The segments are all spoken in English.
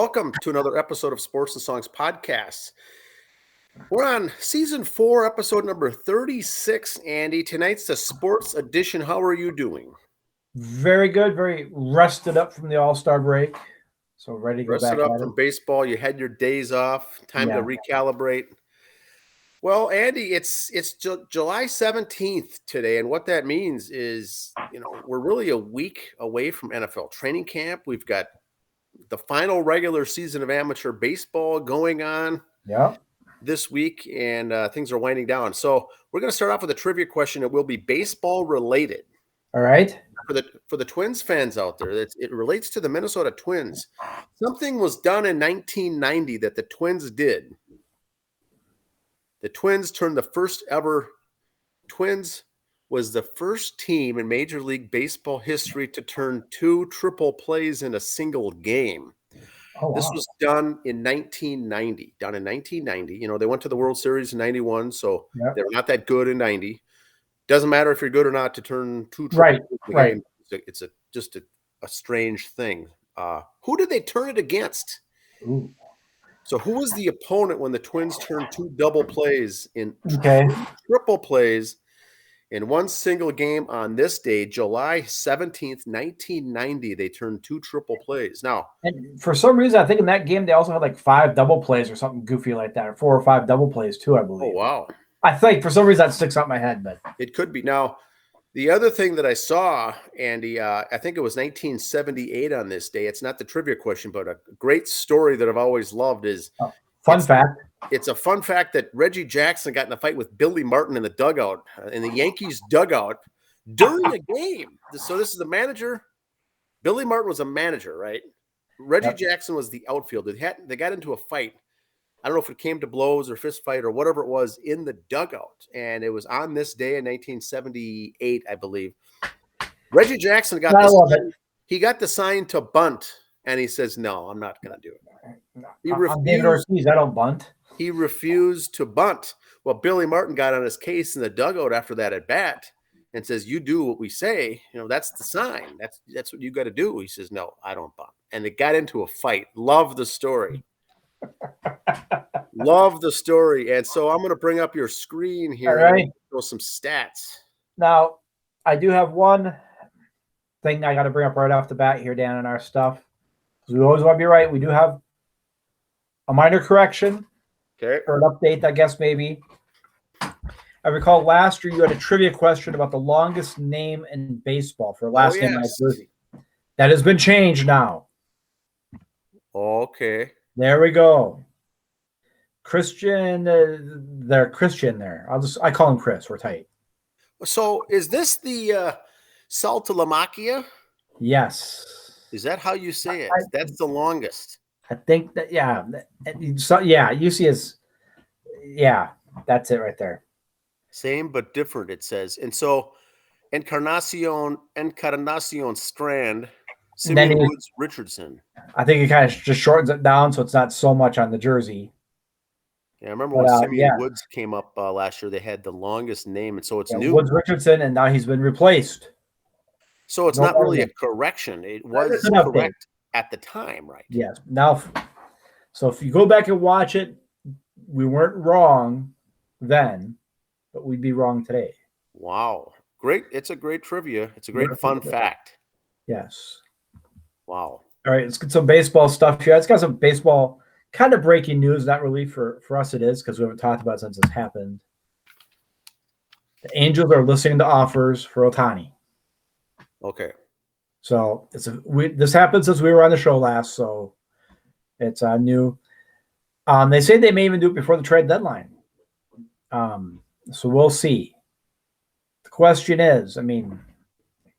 welcome to another episode of Sports and Songs Podcasts. We're on season 4, episode number 36, Andy. Tonight's the sports edition. How are you doing? Very good, very rested up from the All-Star break. So ready to go Rested back up at from it. baseball. You had your days off, time to recalibrate. Well, Andy, it's July 17th today, and what that means is, we're really a week away from NFL training camp. We've got the final regular season of amateur baseball going on this week, and things are winding down. So we're going to start off with a trivia question that will be baseball related. All right. For the Twins fans out there, it relates to the Minnesota Twins. Something was done in 1990 that the Twins did. The Twins turned the first ever. Twins was the first team in Major League Baseball history to turn 2 triple plays in a single game. Oh, wow. This was done in 1990. Done in 1990. They went to the World Series in 91, so they were not that good in 90. Doesn't matter if you're good or not to turn 2 triple plays in a game. It's just a strange thing. Who did they turn it against? Ooh. So who was the opponent when the Twins turned 2 double plays in triple plays in one single game on this day, July 17th, 1990? They turned 2 triple plays. Now, and for some reason, I think in that game they also had like 5 double plays or something goofy like that, or 4 or 5 double plays too, I believe. Oh, wow. I think for some reason that sticks out in my head, but it could be. Now, the other thing that I saw, Andy, I think it was 1978 on this day. It's not the trivia question, but a great story that I've always loved is fun fact. It's a fun fact that Reggie Jackson got in a fight with Billy Martin in the dugout, in the Yankees dugout during a game. So this is the manager. Billy Martin was a manager, right? Reggie Jackson was the outfielder. They got into a fight. I don't know if it came to blows or fist fight or whatever it was in the dugout. And it was on this day in 1978, I believe. Reggie Jackson got the sign to bunt, and he says, "No, I'm not going to do it." He refused. I don't bunt. He refused to bunt. Well, Billy Martin got on his case in the dugout after that at bat and says, "You do what we say. That's the sign. That's what you got to do." He says, "No, I don't bunt." And they got into a fight. Love the story. Love the story. And so I'm going to bring up your screen here and show some stats. Now, I do have one thing I got to bring up right off the bat here, Dan, in our stuff. We always want to be right. We do have a minor correction or an update, I guess, maybe. I recall last year you had a trivia question about the longest name in baseball for last name on a jersey. That has been changed now. Okay. There we go. Christian, Christian there. I call him Chris. We're tight. So is this the Saltalamacchia? Yes. Is that how you say it? That's the longest. I think that, So, you see that's it right there. Same but different, it says. And so Encarnacion Strand, Simeon Woods Richardson. I think it kind of just shortens it down so it's not so much on the jersey. Yeah, I remember when Simeon Woods came up last year, they had the longest name, and so it's new. Woods Richardson, and now he's been replaced. So it's not really a correction. It was correct at the time, right? Yes. Now, so if you go back and watch it, we weren't wrong then, but we'd be wrong today. Wow. Great. It's a great trivia. It's a great fun fact. Yes. Wow. All right, let's get some baseball stuff here. It's got some baseball kind of breaking news. Not really for us it is, because we haven't talked about it since it's happened. The Angels are listening to offers for Ohtani. Okay. So this happened since we were on the show last, so it's new. They say they may even do it before the trade deadline. So we'll see. The question is,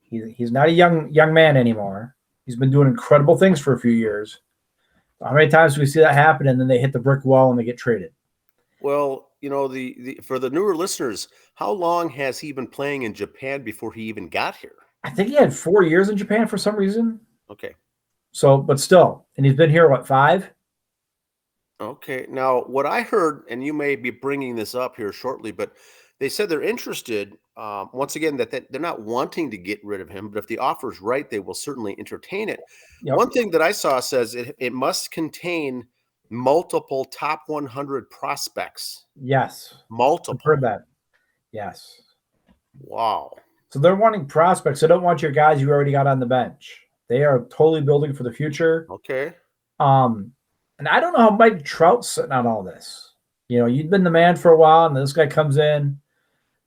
he's not a young man anymore. He's been doing incredible things for a few years. How many times do we see that happen, and then they hit the brick wall and they get traded? Well, for the newer listeners, how long has he been playing in Japan before he even got here? I think he had 4 years in Japan for some reason. Okay. So, but still, and he's been here, 5? Okay. Now, what I heard, and you may be bringing this up here shortly, but They said they're interested. Once again, that they're not wanting to get rid of him, but if the offer's right, they will certainly entertain it. Yep. One thing that I saw says it must contain multiple top 100 prospects. Yes. I've Multiple. heard that. Yes. Wow. So they're wanting prospects. They don't want your guys you already got on the bench. They are totally building for the future. Okay. And I don't know how Mike Trout's sitting on all this. You know, you've been the man for a while, and this guy comes in.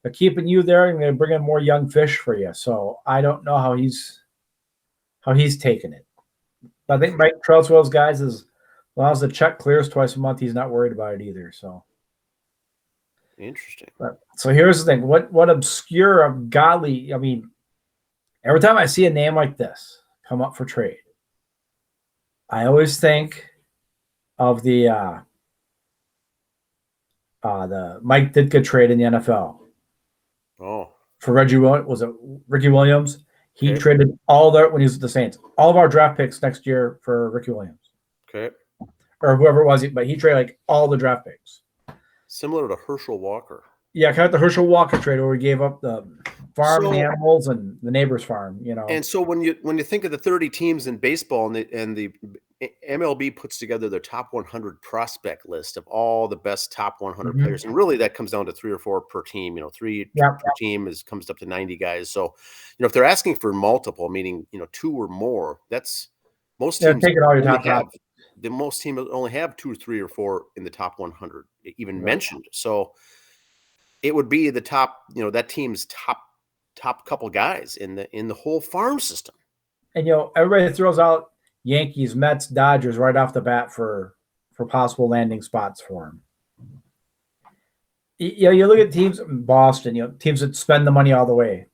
They're keeping you there, and they're bringing more young fish for you. So I don't know how he's taking it. But I think Mike Trout's one of those guys is, as long as the check clears twice a month, he's not worried about it either. So interesting. So here's the thing: what obscure, ungodly? I mean, every time I see a name like this come up for trade, I always think of the Mike Ditka trade in the NFL. Oh, for Reggie Williams, was it Ricky Williams? He Okay. traded all their when he was with the Saints, all of our draft picks next year for Ricky Williams okay. or whoever it was, but he traded like all the draft picks. Similar to Herschel Walker. Yeah, kind of the Herschel Walker trade where we gave up the farm and the So- animals and the neighbor's farm. You know, And so when you think of the 30 teams in baseball and the MLB puts together their top 100 prospect list of all the best top 100 Mhm. players, and really that comes down to 3 or 4 per team. You know, 3 Yep. per team comes up to 90 guys. So, if they're asking for multiple, meaning 2 or more, that's most they're teams taking all your only top have. prospects. The most teams only have 2 or 3 or 4 in the top 100 even Right. mentioned. So it would be the top, that team's top couple guys in the whole farm system. And everybody throws out Yankees, Mets, Dodgers right off the bat for possible landing spots for him. You look at teams in Boston, teams that spend the money all the way.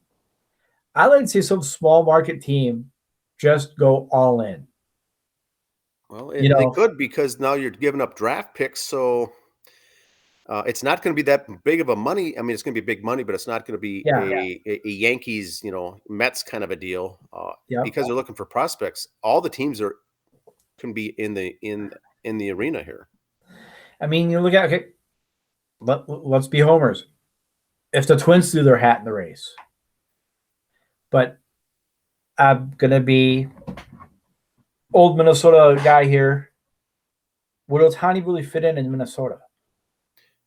I like to see some small market team just go all in. Well, You they know- could, because now you're giving up draft picks, so it's not going to be that big of a money. I mean, it's going to be big money, but it's not going to be Yeah. a Yankees, Mets kind of a deal. Yeah. Because they're looking for prospects. All the teams can be in the arena here. I mean, you look at let's be homers. If the Twins threw their hat in the race, but I'm gonna be old Minnesota guy here. Would Ohtani really fit in Minnesota?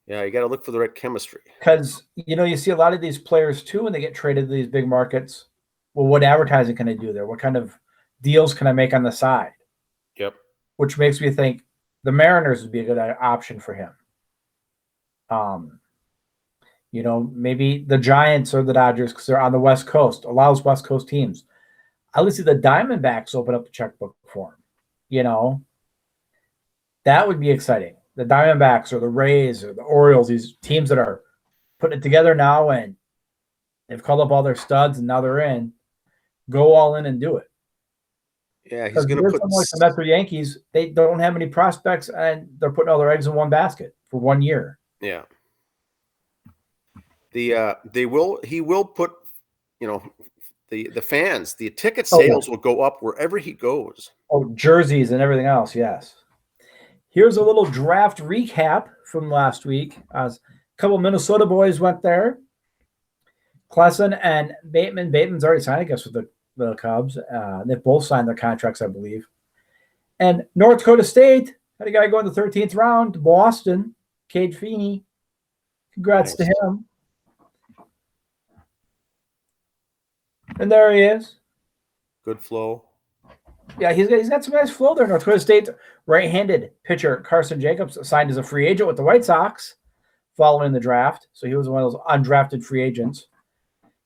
Yeah, you got to look for the right chemistry. Because you see a lot of these players too when they get traded to these big markets. Well, what advertising can I do there? What kind of deals can I make on the side? Yep. Which makes me think the Mariners would be a good option for him. Maybe the Giants or the Dodgers, because they're on the West Coast, allows West Coast teams. I would see the Diamondbacks open up the checkbook for him. That would be exciting. The Diamondbacks or the Rays or the Orioles, these teams that are putting it together now and they've called up all their studs and now they're in, go all in and do it. Yeah, he's going to put like the Mets or Yankees, they don't have any prospects and they're putting all their eggs in one basket for 1 year. Yeah. He will put, the fans, the ticket sales will go up wherever he goes. Oh, jerseys and everything else, yes. Here's a little draft recap from last week. A couple of Minnesota boys went there. Klesson and Bateman. Bateman's already signed, I guess, with the Cubs. They've both signed their contracts, I believe. And North Dakota State had a guy go in the 13th round to Boston, Cade Feeney. Congrats to him. And there he is. Good flow. Yeah, he's got some nice flow there. North Dakota State right-handed pitcher Carson Jacobs signed as a free agent with the White Sox following the draft. So he was one of those undrafted free agents.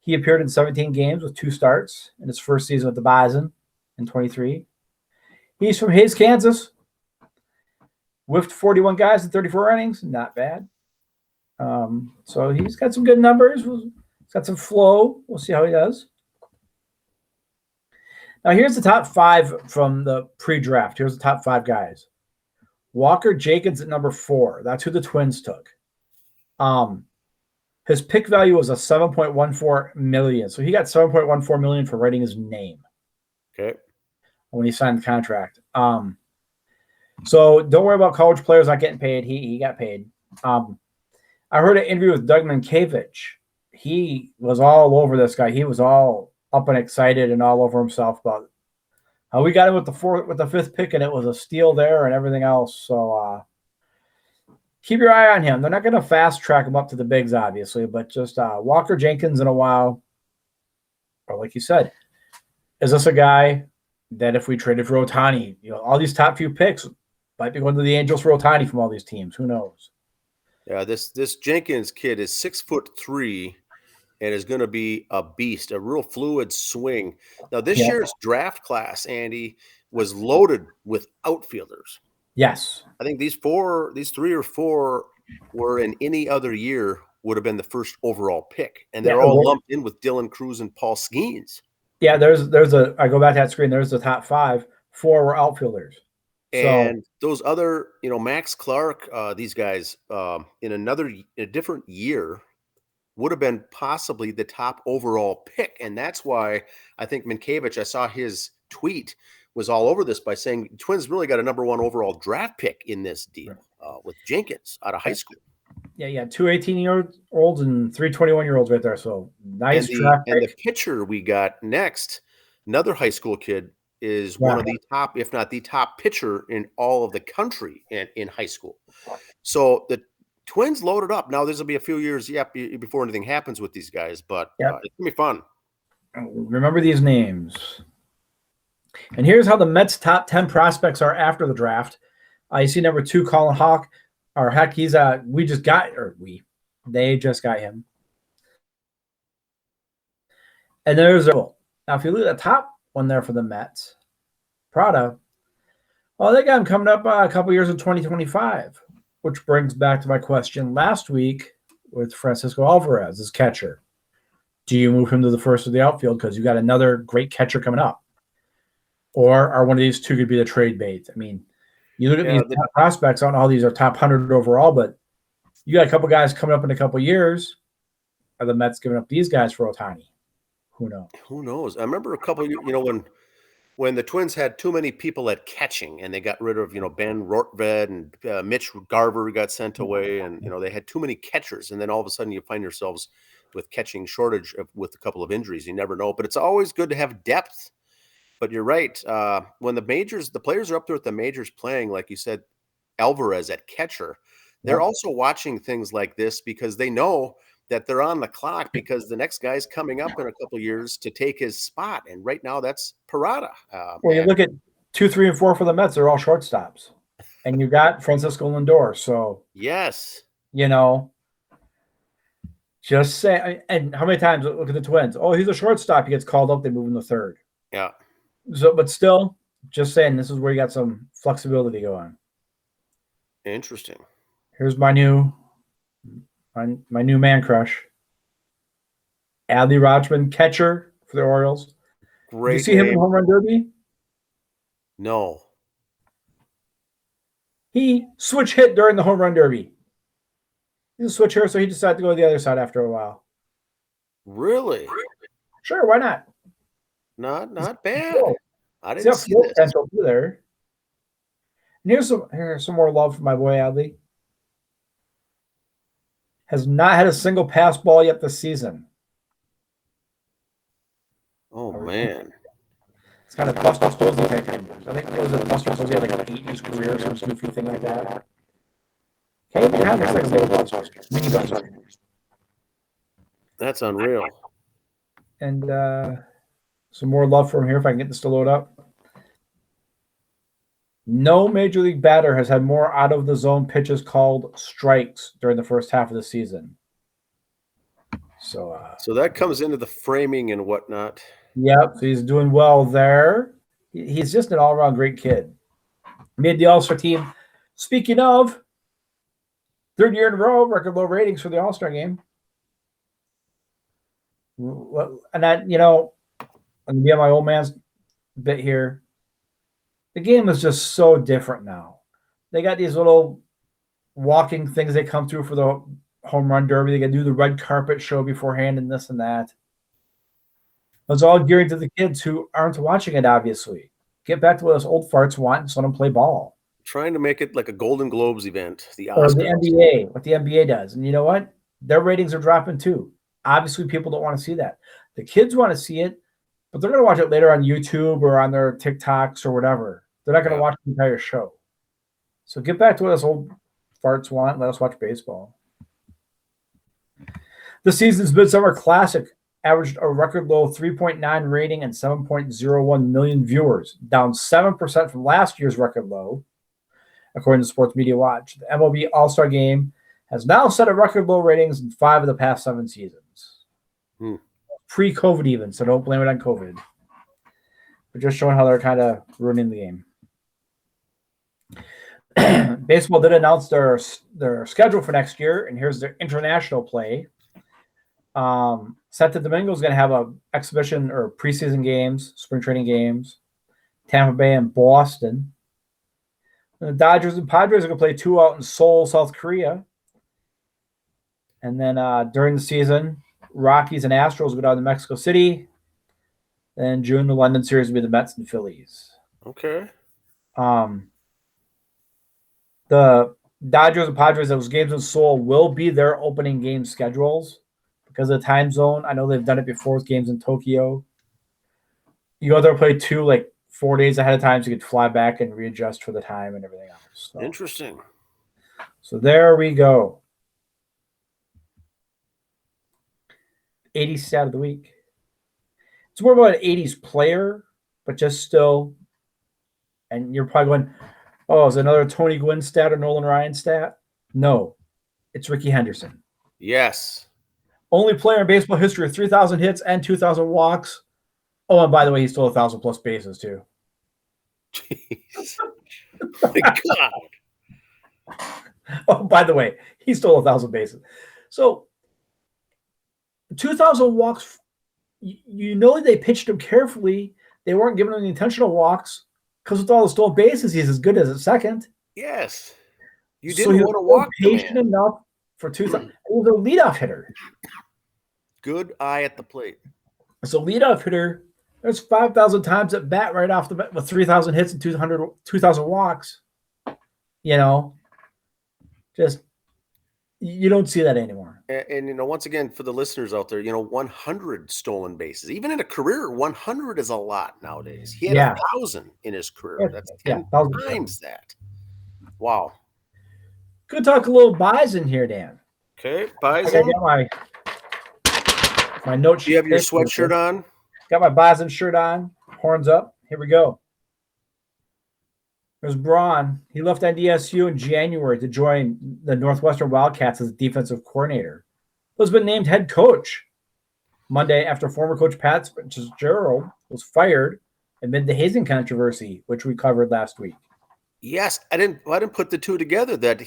He appeared in 17 games with 2 starts in his first season with the Bison in 23. He's from Hays, Kansas. Whiffed 41 guys in 34 innings. Not bad. So he's got some good numbers. He's got some flow. We'll see how he does. Now, here's the top 5 from the pre-draft. Here's the top 5 guys. Walker Jacobs at number 4. That's who the Twins took. His pick value was a $7.14 million. So he got $7.14 million for writing his name. Okay. When he signed the contract. So don't worry about college players not getting paid. He got paid. I I heard an interview with Doug Mankiewicz. He was all over this guy. He was all up and excited and all over himself about how we got him with the fifth pick, and it was a steal there and everything else. So keep your eye on him. They're not going to fast track him up to the bigs, obviously, but just Walker Jenkins in a while. Or like you said, is this a guy that if we traded for Ohtani, all these top few picks might be going to the Angels for Ohtani from all these teams. Who knows? Yeah, this Jenkins kid is 6'3" and is going to be a beast, a real fluid swing. Now, this year's draft class, Andy, was loaded with outfielders. Yes. I think these 3 or 4 were in any other year would have been the first overall pick. And they're all lumped in with Dylan Cruz and Paul Skeens. Yeah, I go back to that screen, there's the top 5. 4 were outfielders. And those other, Max Clark, these guys in a different year would have been possibly the top overall pick. And that's why I think Mankiewicz, I saw his tweet, was all over this by saying Twins really got a number 1 overall draft pick in this deal with Jenkins out of high school. Yeah, 2 18-year-olds and 3 21-year-olds right there. So nice draft pick. And the pitcher we got next, another high school kid, is one of the top, if not the top pitcher in all of the country in high school. So the Twins loaded up. Now, this will be a few years before anything happens with these guys, but it's going to be fun. Remember these names. And here's how the Mets' top 10 prospects are after the draft. You see number 2, Colin Hawk. Or heck, they just got him. And there's now if you look at the top one there for the Mets, Prada. Well, they got him coming up a couple years in 2025, which brings back to my question last week with Francisco Alvarez, his catcher. Do you move him to the first of the outfield because you got another great catcher coming up? Or are one of these two could be the trade bait? I mean, you look at these top prospects, I don't know how these are top 100 overall, but you got a couple guys coming up in a couple years. Are the Mets giving up these guys for Ohtani? Who knows? Who knows? I remember a couple, when the Twins had too many people at catching and they got rid of, Ben Rortved and Mitch Garver got sent away and, they had too many catchers. And then all of a sudden you find yourselves with catching shortage with a couple of injuries. You never know, but it's always good to have depth. But you're right. When the players are up there at the majors playing, like you said, Alvarez at catcher, they're also watching things like this because they know that they're on the clock because the next guy's coming up in a couple of years to take his spot. And right now that's Parada. You look at 2, 3, and 4 for the Mets, they're all shortstops. And you got Francisco Lindor. So, yes, just say, and how many times look at the Twins? Oh, he's a shortstop. He gets called up. They move him to third. Yeah. So, but still, just saying, this is where you got some flexibility going. Interesting. Here's my new man crush, Adley Rutschman, catcher for the Orioles. Great. Did you see him in the home run derby? No. He switch hit during the home run derby. He's a switch hitter, so he decided to go to the other side after a while. Really? Sure, why not? Not bad. Cool. I didn't see this. Potential there. And here's some more love for my boy Adley. Has not had a single pass ball yet this season. Oh man. It's kind of Buster Posey type thing. I think it was a Buster Posey had like an 8-year career or some goofy thing like that. Okay, you have like a little Buster. Mini Buster. That's unreal. And some more love from here if I can get this to load up. No major league batter has had more out of the zone pitches called strikes during the first half of the season. So that comes into the framing and whatnot. Yep, so he's doing well there. He's just an all-around great kid. Made the All-Star team. Speaking of, 3rd year in a row, record low ratings for the All-Star game. And that, I'm going to be on my old man's bit here. The game is just so different now. They got these little walking things they come through for the home run derby. They got to do the red carpet show beforehand and this and that. It's all geared to the kids who aren't watching it, obviously. Get back to what us old farts want and let them play ball. trying to make it like a Golden Globes event, the Or the Oscars. NBA, what the NBA does. And you know what? Their ratings are dropping too. Obviously, people don't want to see that. The kids want to see it, but they're going to watch it later on YouTube or on their TikToks or whatever. They're not going to watch the entire show. So get back to what us old farts want. Let us watch baseball. The season's Midsummer Classic averaged a record low 3.9 rating and 7.01 million viewers, down 7% from last year's record low, according to Sports Media Watch. The MLB All-Star Game has now set a record low ratings in 5 of the past 7 seasons. Pre-COVID even, so don't blame it on COVID. We're just showing how they're kind of ruining the game. Baseball did announce their schedule for next year, and here's their international play. Santo Domingo is going to have an exhibition or preseason games, spring training games. Tampa Bay and Boston. And the Dodgers and Padres are going to play 2 out in Seoul, South Korea. And then during the season, Rockies and Astros go down to Mexico City. Then June, the London series will be the Mets and Phillies. Okay. The Dodgers and Padres, those games in Seoul will be their opening game schedules because of the time zone. I know they've done it before with games in Tokyo. You go there, play 2 like 4 days ahead of time, so you could fly back and readjust for the time and everything else. So, interesting. So there we go. 80s stat of the week. It's more about an 80s player, but just still. And you're probably going, oh, is it another Tony Gwynn stat or Nolan Ryan stat? No, it's Ricky Henderson. Yes. Only player in baseball history with 3,000 hits and 2,000 walks. Oh, and by the way, he stole 1,000 plus bases too. Jeez. My God. Oh, by the way, he stole 1,000 bases. So 2,000 walks, you know they pitched him carefully. They weren't giving him the intentional walks because with all the stolen bases, he's as good as a second. Yes. You didn't want to walk patient enough for 2,000. He was a leadoff hitter. Good eye at the plate. So leadoff hitter, there's 5,000 times at bat right off the bat with 3,000 hits and 2,000 walks. You know, just you don't see that anymore. And, you know, once again, for the listeners out there, you know, 100 stolen bases. Even in a career, 100 is a lot nowadays. He had 1,000 in his career. That's 10 times that. Wow. Good talk a little Bison here, Dan. Okay, Bison. I got my note sheet. Do you have your sweatshirt on? Got my Bison shirt on. Horns up. Here we go. There's Braun. He left NDSU in January to join the Northwestern Wildcats as defensive coordinator. He has been named head coach Monday after former coach Pat Fitzgerald was fired amid the hazing controversy, which we covered last week. Yes, I didn't put the two together. That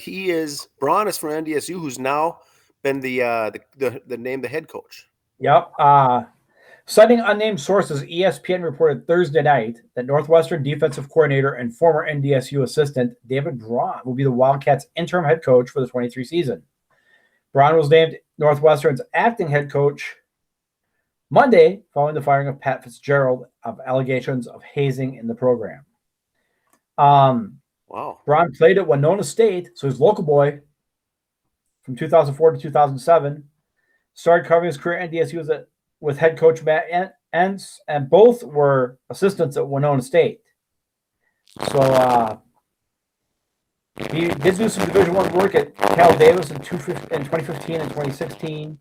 Braun is from NDSU, who's now been named the head coach. Yep. Citing unnamed sources, ESPN reported Thursday night that Northwestern defensive coordinator and former NDSU assistant David Braun will be the Wildcats' interim head coach for the 23 season. Braun was named Northwestern's acting head coach Monday following the firing of Pat Fitzgerald of allegations of hazing in the program. Wow. Braun played at Winona State, so he's a local boy from 2004 to 2007. Started covering his career at NDSU with head coach Matt Entz, and both were assistants at Winona State. So he did do some Division I work at Cal Davis in 2015 and 2016.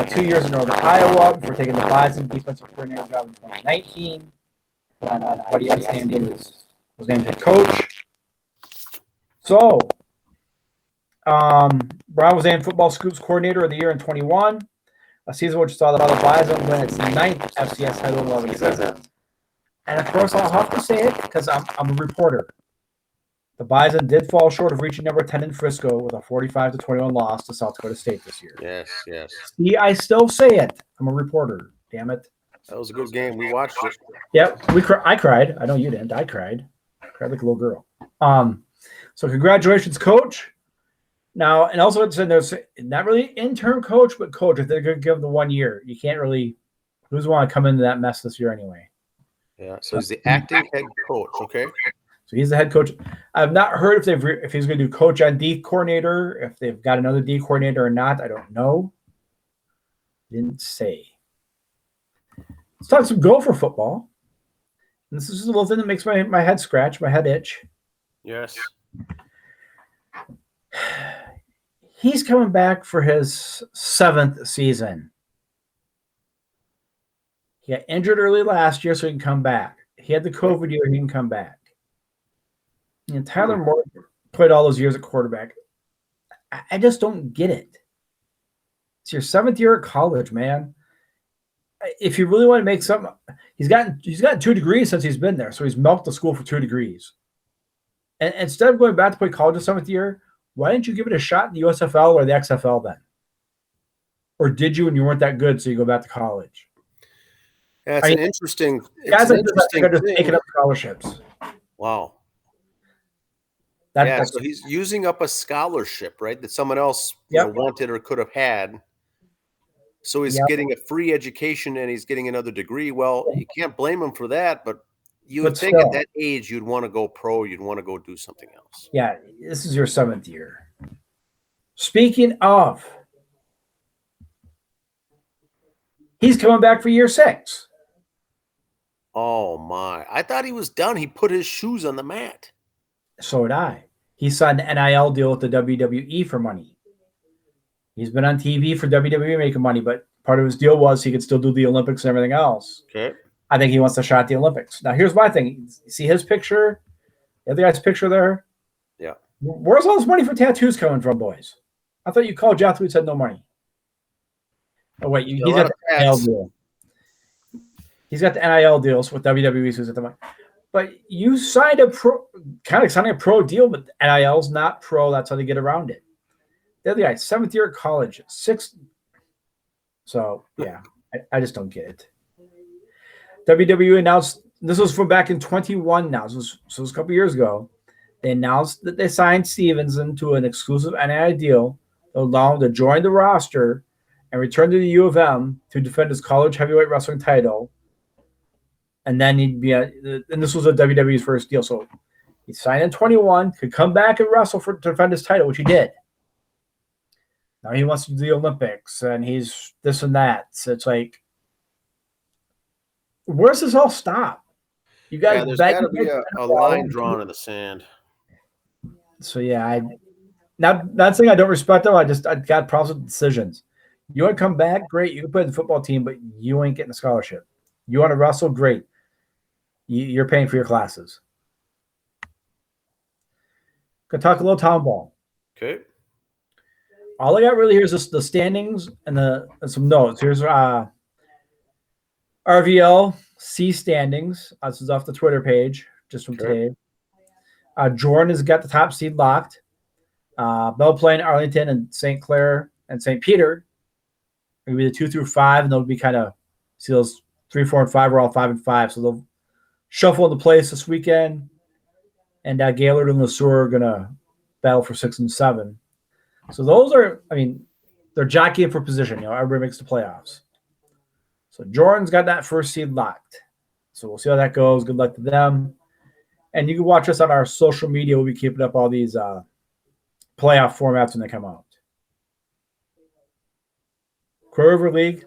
2 years in Northern Iowa before taking the Bison defensive coordinator job in 2019. What he was named head coach. So Braun was named Football Scoops Coordinator of the Year in 21. A season which saw the Bison win its 9th FCS title in 11 seasons. And of course, I'll have to say it because I'm a reporter. The Bison did fall short of reaching number 10 in Frisco with a 45-21 loss to South Dakota State this year. Yes. See, I still say it. I'm a reporter. Damn it. That was a good game. We watched it. Yep. I cried. I know you didn't. I cried. I cried like a little girl. So congratulations, coach. Now, and also there's not really interim coach, but coach. If they're going to give them the 1 year, you can't really. Who's want to come into that mess this year anyway? Yeah. So he's the acting head coach. Okay. So he's the head coach. I've not heard if he's going to do coach on D coordinator, if they've got another D coordinator or not. I don't know. Didn't say. Let's talk some Gopher football. And this is a little thing that makes my head scratch, my head itch. Yes. He's coming back for his 7th season. He got injured early last year, so he can come back. He had the COVID year, he can come back. And Tyler Moore played all those years at quarterback. I just don't get it. It's your 7th year at college, man. If you really want to make something, he's gotten 2 degrees since he's been there, so he's milked the school for 2 degrees. And instead of going back to play college the 7th year, why didn't you give it a shot in the USFL or the XFL then? Or did you, and you weren't that good, so you go back to college? Yeah, it's an interesting. Guys are just taking up scholarships. Wow. So he's using up a scholarship, right, that someone else wanted or could have had. So he's getting a free education and he's getting another degree. Well, you can't blame him for that, but you would think at that age you'd want to go pro, you'd want to go do something else. Yeah, this is your 7th year. Speaking of, he's coming back for year 6. Oh, my. I thought he was done. He put his shoes on the mat. So did I. He signed an NIL deal with the WWE for money. He's been on TV for WWE making money, but part of his deal was he could still do the Olympics and everything else. Okay. I think he wants to shot at the Olympics. Now, here's my thing. See his picture? The other guy's picture there? Yeah. Where's all this money for tattoos coming from, boys? I thought you college athletes had no money. Oh, wait. He's got the NIL deal. He's got the NIL deals with WWE, so he's got the money. But you signed signing a pro deal, but NIL's not pro. That's how they get around it. The other guy, 7th year at college, 6th. So, yeah, I just don't get it. WWE announced, this was from back in 21 now, so it was a couple years ago. They announced that they signed Stevenson to an exclusive NIL deal that would allow him to join the roster and return to the U of M to defend his college heavyweight wrestling title. And then he'd be and this was a WWE's first deal. So he signed in 21, could come back and wrestle to defend his title, which he did. Now he wants to do the Olympics, and he's this and that. So it's like, where's this all stop? You guys, there's got to be a line drawn in the sand. So yeah, not saying I don't respect them. I got problems with decisions. You want to come back, great. You can play the football team, but you ain't getting a scholarship. You want to wrestle, great. You're paying for your classes. Gonna talk a little town ball. Okay. All I got really here is just the standings and some notes. Here's RVL C standings. This is off the Twitter page just from today. Jordan has got the top seed locked. Belle Plaine, Arlington, and St. Clair and St. Peter will be the 2 through 5, and they'll be kind of see those 3, 4, and 5 are all 5 and 5, so they'll shuffle into place this weekend. And Gaylord and LeSueur are gonna battle for 6 and 7. So those are, they're jockeying for position. Everybody makes the playoffs. So Jordan's got that first seed locked. So we'll see how that goes. Good luck to them. And you can watch us on our social media. We'll be keeping up all these playoff formats when they come out. Crow River League.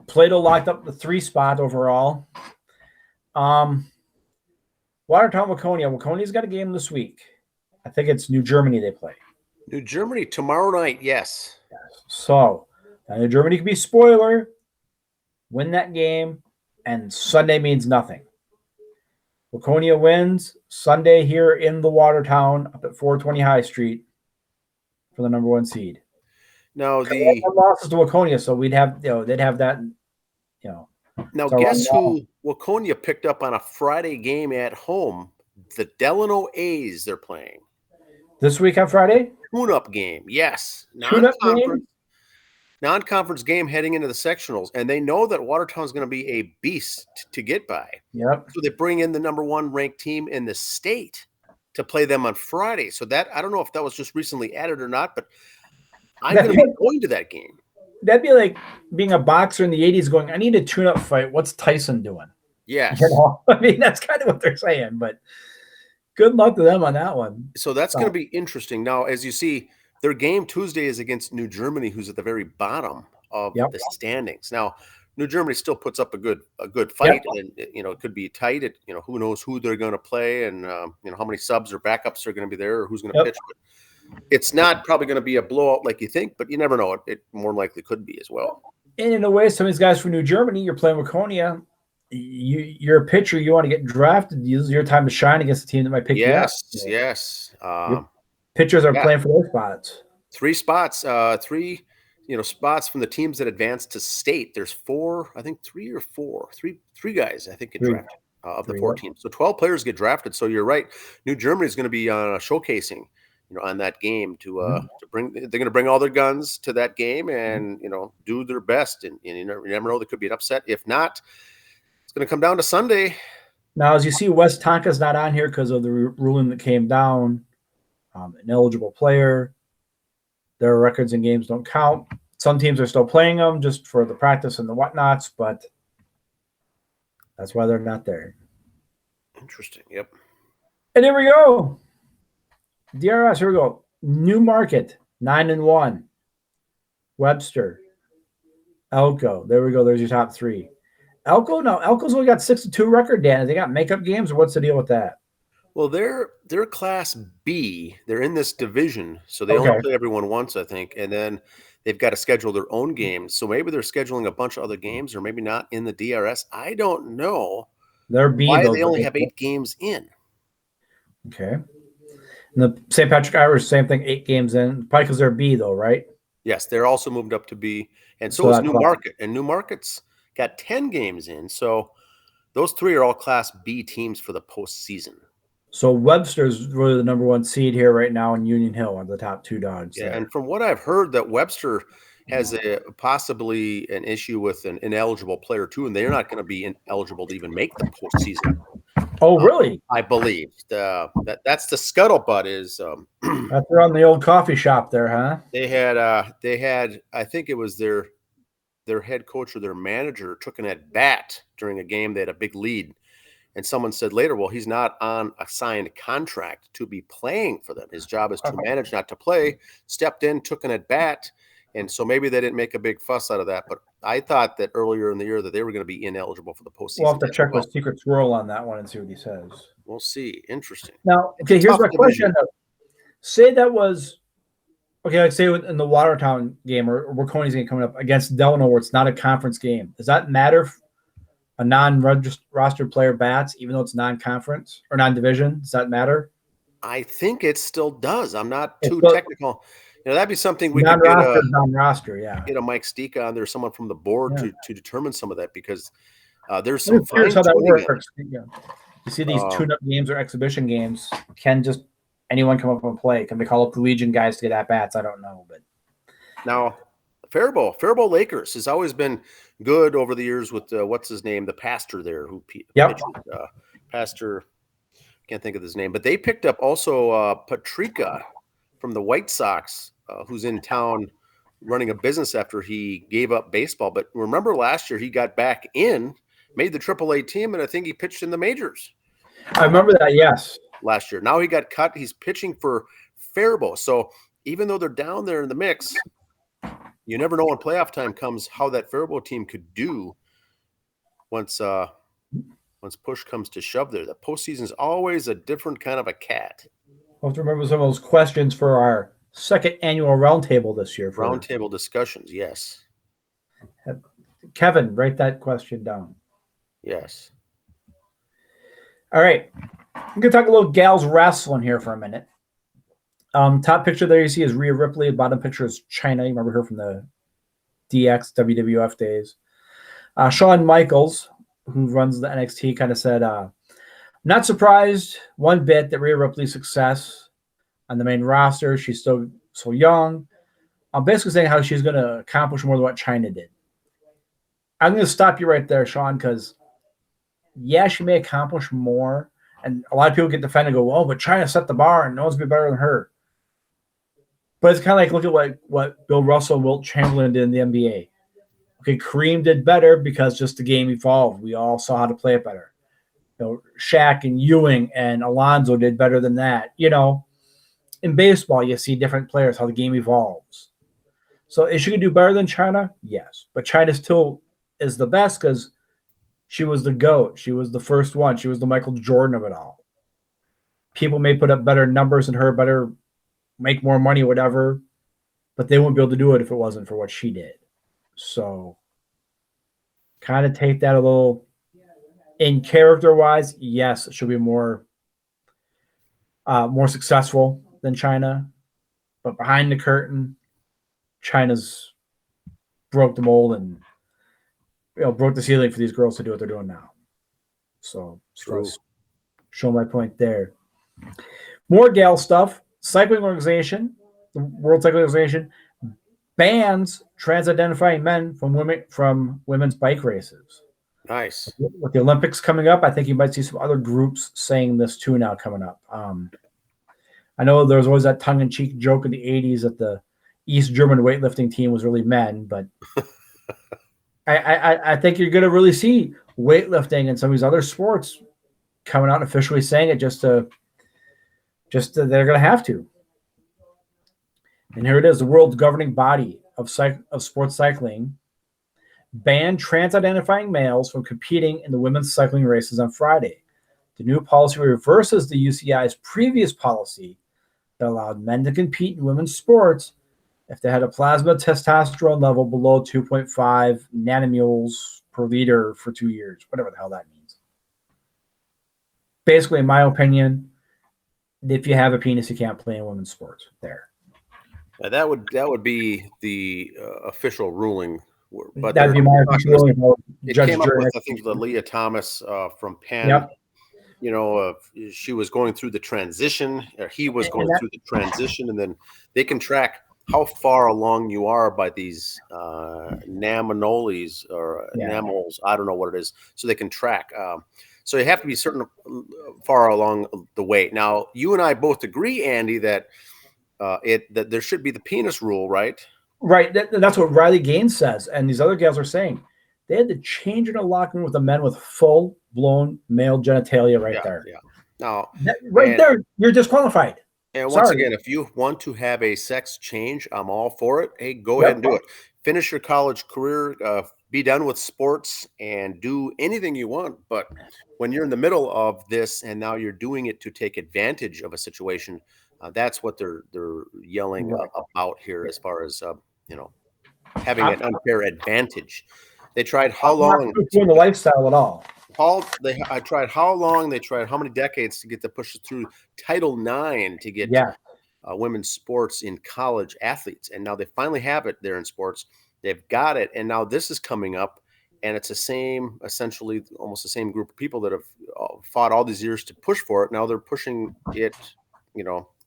Plato locked up the 3 spot overall. Watertown, Waconia. Waconia's got a game this week. I think it's New Germany they play. New Germany tomorrow night, yes. So, New Germany could be spoiler. Win that game, and Sunday means nothing. Waconia wins Sunday here in the Watertown up at 420 High Street for the number 1 seed. Now the losses to Waconia, so we'd have they'd have that. Now guess who Waconia picked up on a Friday game at home? The Delano A's they're playing this week on Friday. Tune-up game, yes. Non-conference game heading into the sectionals, and they know that Watertown's going to be a beast to get by. Yep. So they bring in the number 1 ranked team in the state to play them on Friday. So that I don't know if that was just recently added or not, but I'm going to be going to that game. That'd be like being a boxer in the 80s going, I need a tune-up fight. What's Tyson doing? Yes. That's kind of what they're saying. But Good luck to them on that one. So that's going to be interesting. Now, as you see, their game Tuesday is against New Germany, who's at the very bottom of the standings. Now, New Germany still puts up a good fight, and it could be tight. Who knows who they're going to play, and how many subs or backups are going to be there, or who's going to pitch. But it's not probably going to be a blowout like you think, but you never know. It more likely could be as well. And in a way, some of these guys from New Germany, you're playing with Konya. You're a pitcher. You want to get drafted. This is your time to shine against the team that might pick you up. Yes. Pitchers are playing for those spots. 3 spots. 3 spots from the teams that advanced to state. There's 4, I think 3 or 4, 3 guys I think get drafted of the 4 teams. So 12 players get drafted. So you're right. New Germany is going to be showcasing, on that game to bring. They're going to bring all their guns to that game and do their best. And you never know, there could be an upset. If not, it's going to come down to Sunday. Now, as you see, West Tonka's not on here because of the ruling that came down. An eligible player. Their records and games don't count. Some teams are still playing them just for the practice and the whatnots, but that's why they're not there. Interesting. Yep. And here we go. DRS, here we go. Newmarket, 9-1. Webster. Elko. There we go. There's your top 3. Elko, no, Elko's only got 6-2 record, Dan. Have they got makeup games, or what's the deal with that? Well, they're Class B. They're in this division, so they only play everyone once, I think, and then they've got to schedule their own games. So maybe they're scheduling a bunch of other games, or maybe not in the DRS. I don't know. They're B. Why they only have 8 games in? Okay. And the St. Patrick Irish, same thing, 8 games in. Probably because they're B, though, right? Yes, they're also moved up to B, and so is Newmarket. And Newmarket's got 10 games in, so those 3 are all Class B teams for the postseason. So Webster's really the number 1 seed here right now, and Union Hill are the top 2 dogs. Yeah, and from what I've heard, that Webster has possibly an issue with an ineligible player too, and they're not going to be ineligible to even make the postseason. Oh, really? I believe that's the scuttlebutt. Is they're on the old coffee shop there, huh? They had I think it was their head coach or their manager took an at bat during a game. They had a big lead. And someone said later, well, he's not on a signed contract to be playing for them. His job is to manage, not to play. Stepped in, took an at-bat, and so maybe they didn't make a big fuss out of that. But I thought that earlier in the year that they were going to be ineligible for the postseason. We'll have to check with Secret Swirl on that one and see what he says. We'll see. Interesting. Now, okay, here's my question. Say that was – okay, like say in the Watertown game or Waconie's game coming up against Delano where it's not a conference game. Does that matter – a non-rostered player bats, even though it's non-conference or non-division? Does that matter? I think it still does. I'm not too technical. That'd be something we could non-roster, yeah. Get a Mike Stika on there, someone from the board to determine some of that because there's some fine how that works. Yeah. You see these tune-up games or exhibition games. Can just anyone come up and play? Can they call up the Legion guys to get at bats? I don't know, but now. Faribault Lakers has always been good over the years with what's his name, the pastor there who pitches, pastor, can't think of his name, but they picked up also Patrica from the White Sox, who's in town running a business after he gave up baseball. But remember last year he got back in, made the AAA team, and I think he pitched in the majors. I remember that, yes. Last year. Now he got cut. He's pitching for Faribault. So even though they're down there in the mix, you never know when playoff time comes how that Faribault team could do once push comes to shove there. The postseason is always a different kind of a cat. We'll have to remember some of those questions for our second annual roundtable this year. Roundtable discussions, yes. Kevin, write that question down. Yes. All right. I'm going to talk a little gals wrestling here for a minute. Top picture there you see is Rhea Ripley. Bottom picture is China. You remember her from the DX WWF days. Shawn Michaels, who runs the NXT, kind of said, not surprised one bit that Rhea Ripley's success on the main roster. She's still so young. I'm basically saying how she's going to accomplish more than what China did. I'm going to stop you right there, Sean, because, yeah, she may accomplish more. And a lot of people get defended and go, well, but China set the bar and no one's going to be better than her. But it's kind of like look at what Bill Russell, Wilt Chamberlain did in the NBA. Okay, Kareem did better because just the game evolved. We all saw how to play it better. Shaq and Ewing and Alonzo did better than that. In baseball, you see different players, how the game evolves. So is she going to do better than China? Yes. But China still is the best because she was the GOAT. She was the first one. She was the Michael Jordan of it all. People may put up better numbers than her, better make more money, whatever, but they wouldn't be able to do it if it wasn't for what she did. So kind of take that a little in character-wise. Yes, she'll be more successful than China, but behind the curtain, China's broke the mold and broke the ceiling for these girls to do what they're doing now. So show my point there. More gal stuff. Cycling organization, the World Cycling Organization, bans trans-identifying men from women's bike races. Nice. With the Olympics coming up, I think you might see some other groups saying this too now coming up. I know there was always that tongue-in-cheek joke in the 80s that the East German weightlifting team was really men, but I think you're going to really see weightlifting and some of these other sports coming out and officially saying it just they're going to have to. And here it is, the world's governing body of sports cycling banned trans-identifying males from competing in the women's cycling races on Friday. The new policy reverses the UCI's previous policy that allowed men to compete in women's sports if they had a plasma testosterone level below 2.5 nanomoles per liter for 2 years, whatever the hell that means. Basically, in my opinion, if you have a penis, you can't play in women's sports. There. That would be the official ruling. But that'd be my official ruling. It came up with, I think, the Leah Thomas from Penn. Yep. She was going through the transition, or he was going through the transition, and then they can track how far along you are by these namoles or namoles. I don't know what it is. So they can track. So you have to be certain far along the way. Now, you and I both agree, Andy, that that there should be the penis rule, right? Right. That's what Riley Gaines says. And these other gals are saying they had to change in a locker room with the men with full-blown male genitalia there. Yeah. Now, there, you're disqualified. And once again, if you want to have a sex change, I'm all for it. Hey, go ahead and do it. Finish your college career, be done with sports, and do anything you want. But when you're in the middle of this and now you're doing it to take advantage of a situation, that's what they're yelling about here as far as having an unfair advantage. They tried how long? The lifestyle at all. I tried how long? They tried how many decades to get to push it through Title IX to get women's sports in college athletes, and now they finally have it there in sports. They've got it, and now this is coming up, and it's essentially almost the same group of people that have fought all these years to push for it. Now they're pushing it,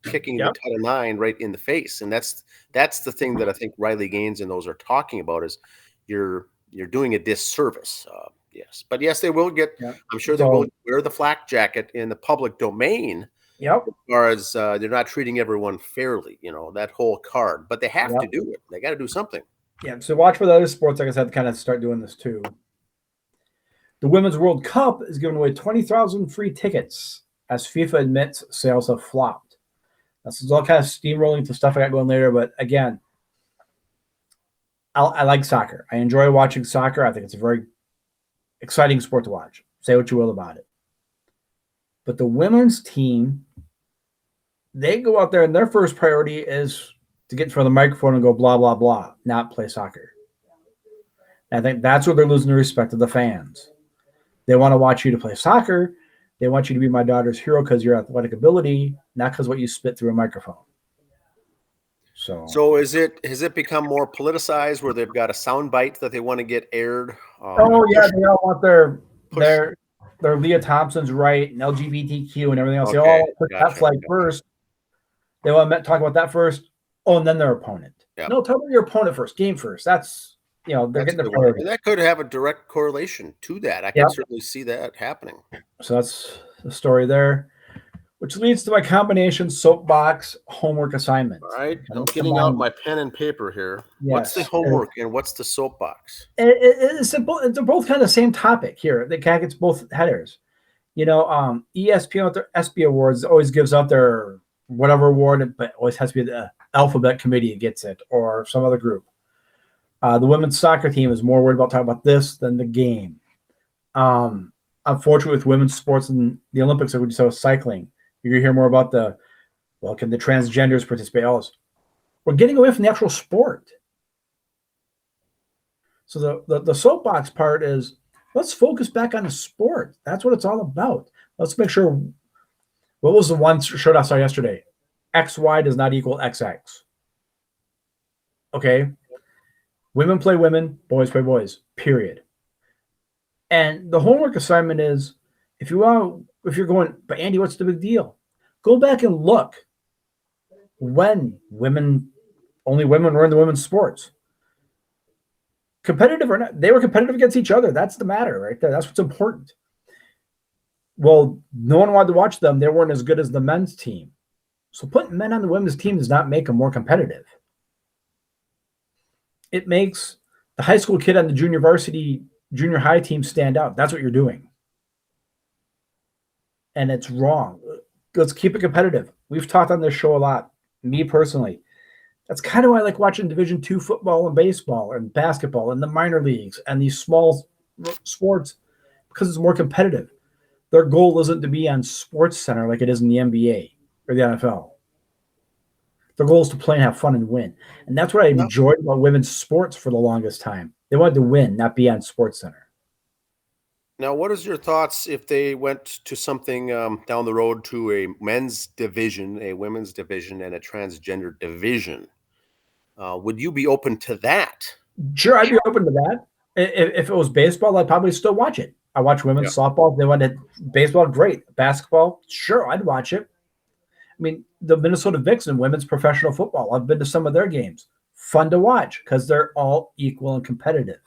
kicking the Title IX right in the face, and that's the thing that I think Riley Gaines and those are talking about is you're doing a disservice. Yes, but yes, they will get. I'm sure they will wear the flak jacket in the public domain. Yep. As far as they're not treating everyone fairly, that whole card. But they have to do it. They got to do something. Yeah. So watch for the other sports, like I said, kind of start doing this too. The Women's World Cup is giving away 20,000 free tickets as FIFA admits sales have flopped. This is all kind of steamrolling to stuff I got going later, but again, I like soccer. I enjoy watching soccer. I think it's a very exciting sport to watch. Say what you will about it. But the women's team, they go out there and their first priority is to get in front of the microphone and go blah, blah, blah, not play soccer. And I think that's where they're losing the respect of the fans. They want to watch you to play soccer. They want you to be my daughter's hero because your athletic ability, not because what you spit through a microphone. So has it become more politicized where they've got a sound bite that they want to get aired? They all want their Leah Thompson's right and LGBTQ and everything else. Okay. They all want to put that flag first. They want to talk about that first. Oh, and then their opponent. Yep. No, talk about your opponent first, game first. That's they're getting the priority. And that could have a direct correlation to that. I can certainly see that happening. So that's the story there. Which leads to my combination soapbox homework assignment. All right. I'm getting out my pen and paper here. Yes. What's the homework and what's the soapbox? It's both kind of the same topic here. They kind of gets both headers. ESPN with their SB Awards always gives out their whatever award, but always has to be the alphabet committee that gets it or some other group. The women's soccer team is more worried about talking about this than the game. Unfortunately, with women's sports in the Olympics, like we just saw with cycling, you're going to hear more about can the transgenders participate? All this. We're getting away from the actual sport. So the soapbox part is, let's focus back on the sport. That's what it's all about. Let's make sure. What was the one shirt I saw yesterday? XY does not equal XX. Okay. Women play women, boys play boys, period. And the homework assignment is, if you're going, but Andy, what's the big deal? Go back and look when only women were in the women's sports. Competitive or not, they were competitive against each other. That's the matter right there. That's what's important. Well, no one wanted to watch them. They weren't as good as the men's team. So putting men on the women's team does not make them more competitive. It makes the high school kid on the junior high team stand out. That's what you're doing. And it's wrong. Let's keep it competitive. We've talked on this show a lot. Me personally. That's kind of why I like watching Division II football and baseball and basketball and the minor leagues and these small sports, because it's more competitive. Their goal isn't to be on Sports Center like it is in the NBA or the NFL. Their goal is to play and have fun and win. And that's what I enjoyed about women's sports for the longest time. They wanted to win, not be on Sports Center. Now, what is your thoughts if they went to something down the road to a men's division, a women's division, and a transgender division? Would you be open to that? Sure, I'd be open to that. If it was baseball, I'd probably still watch it. I watch women's softball. If they wanted baseball, great. Basketball, sure, I'd watch it. I mean, the Minnesota Vixen women's professional football, I've been to some of their games. Fun to watch because they're all equal and competitive.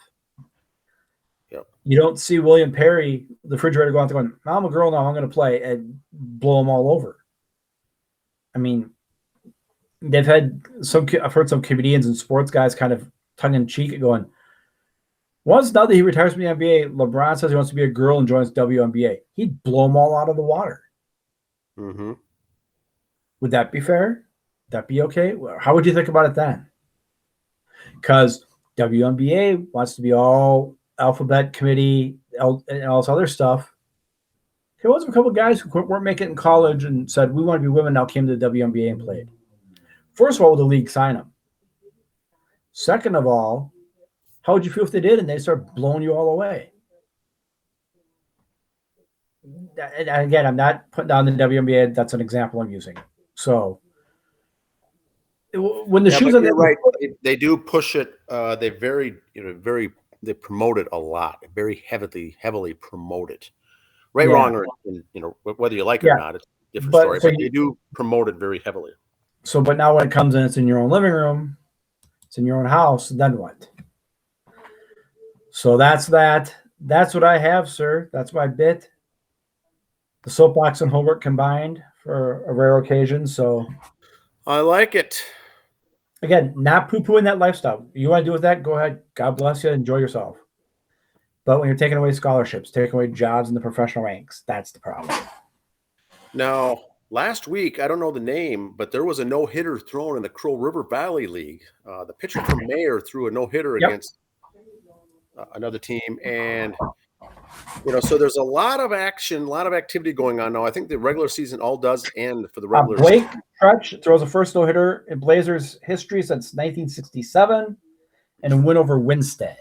Yep. You don't see William Perry, the refrigerator, go out there going, I'm a girl now, I'm going to play, and blow them all over. I mean, they've had I've heard some comedians and sports guys kind of tongue-in-cheek going, once now that he retires from the NBA, LeBron says he wants to be a girl and joins WNBA. He'd blow them all out of the water. Mm-hmm. Would that be fair? Would that be okay? How would you think about it then? Because WNBA wants to be all alphabet committee and all this other stuff. There was a couple of guys who weren't making it in college and said, we want to be women, now came to the WNBA and played. First of all, would the league sign them? Second of all, how would you feel if they did and they start blowing you all away? And again, I'm not putting down the WNBA. That's an example I'm using. So when the shoes on, you're right, they do push it. They they promote it a lot, very heavily promote it. Right, wrong, or whether you like it or not, it's a different story. But they do promote it very heavily. So, but now when it comes in, it's in your own living room, it's in your own house. Then what? So that's that. That's what I have, sir. That's my bit. The soapbox and homework combined for a rare occasion. So I like it. Again, not poo-pooing that lifestyle. You want to do with that? Go ahead. God bless you. Enjoy yourself. But when you're taking away scholarships, taking away jobs in the professional ranks, that's the problem. Now, last week, I don't know the name, but there was a no-hitter thrown in the Crow River Valley League. The pitcher from Mayer threw a no-hitter against another team. And, so there's a lot of action, a lot of activity going on now. I think the regular season all does end for the regular season. Blake Crutch throws a first no-hitter in Blazers history since 1967 and a win over Winstead.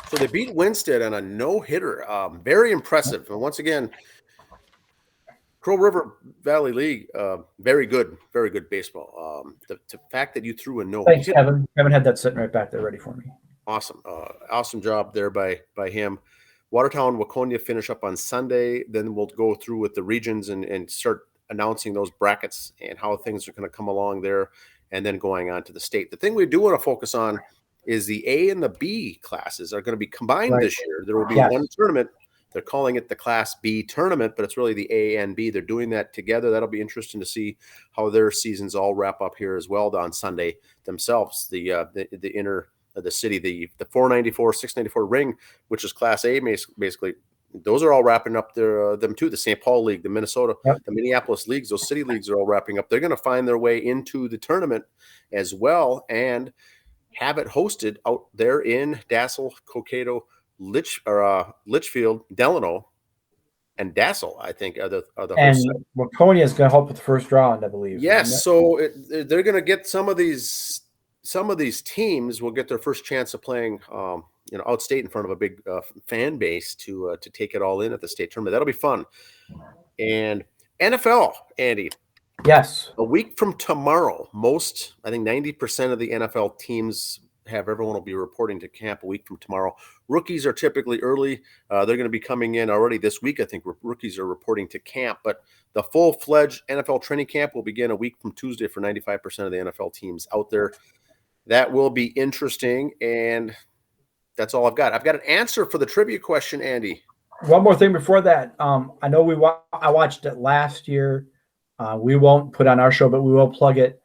So they beat Winstead on a no-hitter. Very impressive. And once again, Crow River Valley League, very good baseball. The fact that you threw a no-hitter. Thanks, Kevin. Kevin had that sitting right back there ready for me. Awesome. Awesome job there by him. Watertown, Waconia finish up on Sunday. Then we'll go through with the regions and start announcing those brackets and how things are going to come along there, and then going on to the state. The thing we do want to focus on is the A and the B classes are going to be combined this year. There will be one tournament. They're calling it the Class B tournament, but it's really the A and B. They're doing that together. That'll be interesting to see how their seasons all wrap up here as well on Sunday themselves. The inner of the city, the 494, 694 ring, which is Class A, basically those are all wrapping up them too. The St. Paul League, the Minnesota, Yep. the Minneapolis leagues, those city leagues are all wrapping up. They're going to find their way into the tournament as well and have it hosted out there in Dassel, Cokato, Litchfield, Delano, and Dassel, I think, are the And hosts. Waconia is going to help with the first round, I believe. Yes, so they're going to get some of these teams will get their first chance of playing, outstate in front of a big fan base to take it all in at the state tournament. That'll be fun. And NFL, Andy. Yes. A week from tomorrow, I think 90% of the NFL teams everyone will be reporting to camp a week from tomorrow. Rookies are typically early. They're going to be coming in already this week. I think rookies are reporting to camp, but the full-fledged NFL training camp will begin a week from Tuesday for 95% of the NFL teams out there. That will be interesting, and that's all I've got. I've got an answer for the trivia question, Andy. One more thing before that. I know I watched it last year. We won't put on our show, but we will plug it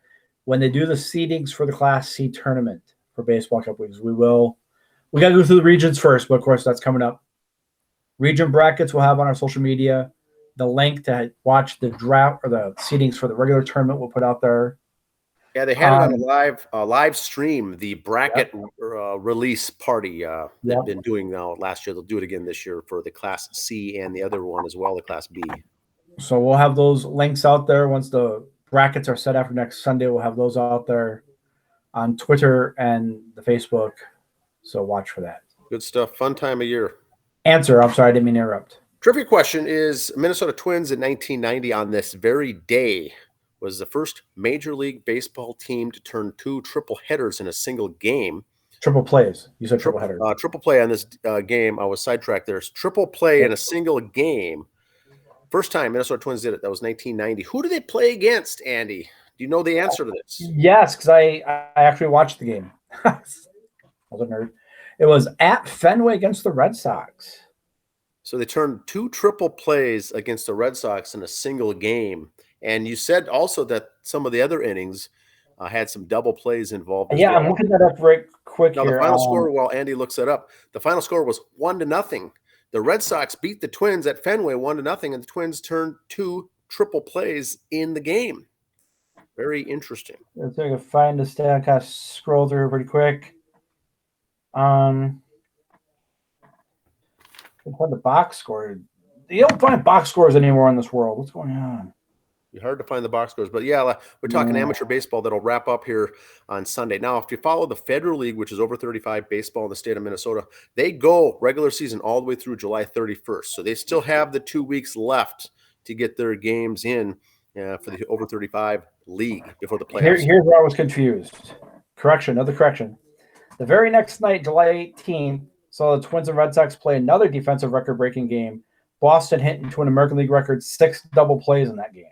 when they do the seedings for the Class C tournament for baseball cup weeks. We got to go through the regions first, but of course that's coming up. Region brackets we'll have on our social media. The link to watch the draft or the seedings for the regular tournament we'll put out there. Yeah, they had it on a live stream, the bracket release party they've been doing now last year. They'll do it again this year for the Class C and the other one as well, the Class B. So we'll have those links out there once the brackets are set after next Sunday. We'll have those out there on Twitter and the Facebook. So watch for that. Good stuff. Fun time of year. Answer. I'm sorry, I didn't mean to interrupt. Trivia question is Minnesota Twins in 1990 on this very day was the first Major League Baseball team to turn 2 triple headers in a single game. Triple plays. You said triple headers. Triple play on this game. I was sidetracked there. Triple play in a single game. First time Minnesota Twins did it. That was 1990. Who do they play against, Andy? Do you know the answer to this? Yes, because I actually watched the game. I was a nerd. It was at Fenway against the Red Sox. So they turned 2 triple plays against the Red Sox in a single game. And you said also that some of the other innings had some double plays involved. Yeah, well. I'm looking that up right quick now, here. The final score, while Andy looks that up, the final score was 1-0. The Red Sox beat the Twins at Fenway 1-0, and the Twins turned 2 triple plays in the game. Very interesting. Let's see if I can find the stat. I kind of scroll through pretty quick. Find the box score. You don't find box scores anymore in this world. What's going on? It's hard to find the box scores, but yeah, we're talking amateur baseball that'll wrap up here on Sunday. Now, if you follow the Federal League, which is over 35 baseball in the state of Minnesota, they go regular season all the way through July 31st. So they still have the 2 weeks left to get their games in for the over 35 league before the playoffs. Here's where I was confused. Another correction. The very next night, July 18th, saw the Twins and Red Sox play another defensive record-breaking game. Boston hit into an American League record 6 double plays in that game.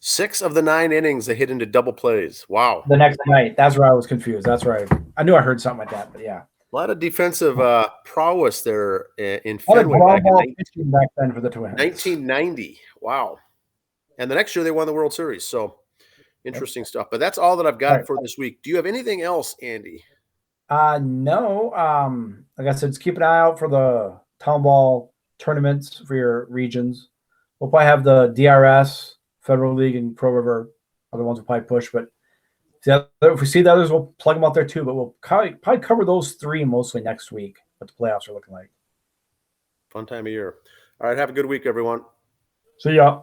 6 of the 9 innings they hit into double plays. Wow. The next night. That's where I was confused. That's right. I knew I heard something like that, but yeah. A lot of defensive prowess there in Fenway back then for the Twins. 1990. Wow. And the next year they won the World Series. So interesting stuff. But that's all that I've got for this week. Do you have anything else, Andy? No. Like I said, just keep an eye out for the town ball tournaments for your regions. We'll probably have the DRS, Federal League, and Pro River. Other ones will probably push, but if we see the others, we'll plug them out there too. But we'll probably cover those 3 mostly next week, what the playoffs are looking like. Fun time of year. All right. Have a good week, everyone. See ya.